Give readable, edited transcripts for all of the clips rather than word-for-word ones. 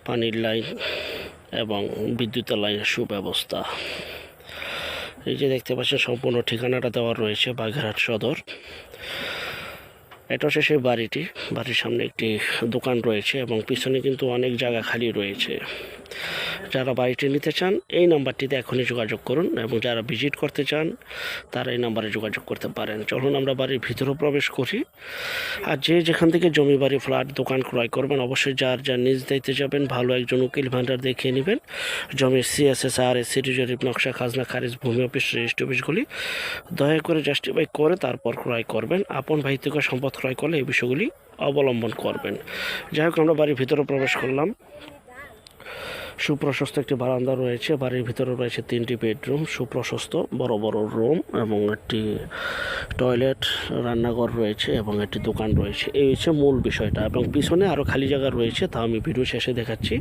পানির লাইন এবং বিদ্যুতের লাইনের সুব্যবস্থা। এই যে দেখতে পাচ্ছেন সম্পূর্ণ ঠিকানাটা দেওয়া রয়েছে বাগেরহাট সদর। এটা হচ্ছে সেই বাড়িটি। বাড়ির সামনে একটি দোকান রয়েছে এবং পিছনে কিন্তু অনেক জায়গা খালি রয়েছে। যারা বাড়িটি নিতে চান এই নাম্বারটিতে এখনই যোগাযোগ করুন এবং যারা ভিজিট করতে চান তারা এই নাম্বারে যোগাযোগ করতে পারেন। চলুন আমরা বাড়ির ভিতরে প্রবেশ করি। আর যে যেখান থেকে জমি বাড়ি ফ্ল্যাট দোকান ক্রয় করবেন অবশ্যই যার নিজ দায়িত্বে যাবেন, ভালো একজন উকিল ভান্ডার দেখিয়ে নেবেন। জমির CSSR সিটি জরিপ নকশা খাজনা খারিজ ভূমি অফিস রেজিস্ট্রি অফিসগুলি দয়া করে জাস্টিফাই করে তারপর ক্রয় করবেন। আপন ভাই থেকে সম্পদ ক্রয় করলে এই বিষয়গুলি অবলম্বন করবেন। যাই হোক, আমরা বাড়ির ভিতরে প্রবেশ করলাম। সুপ্রশস্ত একটি বারান্দা রয়েছে। বাড়ির ভিতরে রয়েছে 3টি বেডরুম, সুপ্রশস্ত বড় বড় রুম এবং একটি টয়লেট, রান্নাঘর রয়েছে এবং একটি দোকান রয়েছে। এই হচ্ছে মূল বিষয়টা। এবং পিছনে আরও খালি জায়গা রয়েছে, তা আমি ভিডিও শেষে দেখাচ্ছি।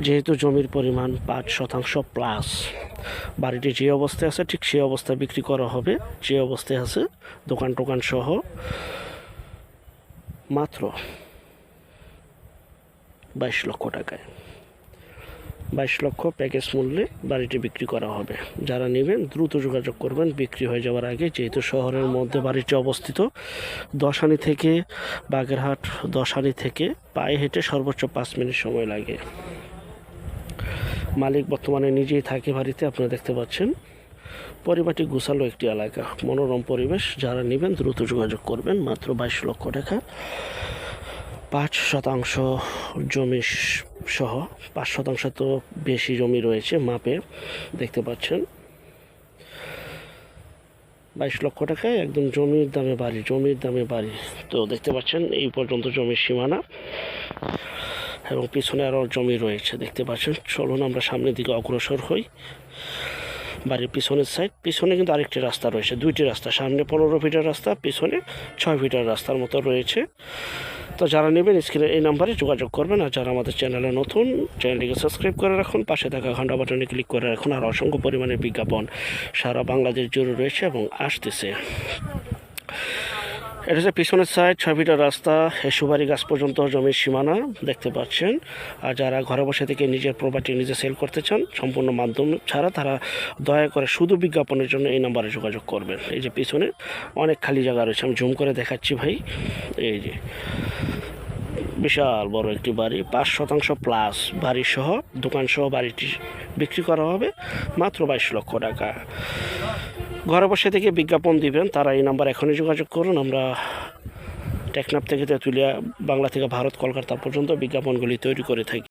যেহেতু জমির পরিমাণ 5% প্লাস, বাড়িটি যে অবস্থায় আছে ঠিক সেই অবস্থায় বিক্রি করা হবে। যে অবস্থায় আছে দোকান টোকান সহ মাত্র 22 লক্ষ টাকায়, 22 লক্ষ প্যাকেজ মূল্যে বাড়িটি বিক্রি করা হবে। যারা নেবেন দ্রুত যোগাযোগ করবেন বিক্রি হয়ে যাওয়ার আগে। যেহেতু শহরের মধ্যে বাড়িটি অবস্থিত, দশানি থেকে বাগেরহাট, দশানি থেকে পায়ে হেঁটে সর্বোচ্চ 5 মিনিট সময় লাগে। মালিক বর্তমানে নিজেই থাকে বাড়িতে, আপনারা দেখতে পাচ্ছেন। পরিবারটি গুছালো একটি এলাকা, মনোরম পরিবেশ। যারা নেবেন দ্রুত যোগাযোগ করবেন। মাত্র 22 লক্ষ টাকা, 5% জমি সহ। 5% তো বেশি জমি রয়েছে মাপে, দেখতে পাচ্ছেন। 22 লক্ষ টাকায় একদম জমির দামে বাড়ি, জমির দামে বাড়ি। তো দেখতে পাচ্ছেন এই পর্যন্ত জমির সীমানা এবং পিছনে আরও জমি রয়েছে, দেখতে পাচ্ছেন। চলুন আমরা সামনের দিকে অগ্রসর হই। বাড়ির পিছনের সাইড, পিছনে কিন্তু আরেকটি রাস্তা রয়েছে, 2টি রাস্তা। সামনে 15 ফিটের রাস্তা, পিছনে 6 ফিটের রাস্তার মতো রয়েছে। তো যারা নেবেন স্ক্রিনে এই নাম্বারে যোগাযোগ করবেন। আর যারা আমাদের চ্যানেলে নতুন, চ্যানেলটিকে সাবস্ক্রাইব করে রাখুন, পাশে থাকা ঘন্টা বাটনে ক্লিক করে রাখুন। আর অসংখ্য পরিমাণে বিজ্ঞাপন সারা বাংলাদেশ জুড়ে রয়েছে এবং আসতেছে। এটা হচ্ছে পিছনের সাইড, 6 ফিটের রাস্তা, সুপারি গাছ পর্যন্ত জমির সীমানা, দেখতে পাচ্ছেন। আর যারা ঘরে বসে থেকে নিজের প্রপার্টি নিজে সেল করতে চান সম্পূর্ণ মাধ্যম ছাড়া, তারা দয়া করে শুধু বিজ্ঞাপনের জন্য এই নাম্বারে যোগাযোগ করবেন। এই যে পিছনে অনেক খালি জায়গা রয়েছে, আমি জুম করে দেখাচ্ছি ভাই। এই যে বিশাল বড় একটি বাড়ি, 5% প্লাস বাড়ি সহ, দোকান সহ বাড়িটি বিক্রি করা হবে মাত্র 22 লক্ষ টাকা। ঘরে বসে থেকে বিজ্ঞাপন দিবেন তারা এই নাম্বার এখনই যোগাযোগ করুন। আমরা টেকনাফ থেকে তেঁতুলিয়া, বাংলা থেকে ভারত, কলকাতা পর্যন্ত বিজ্ঞাপনগুলি তৈরি করে থাকি।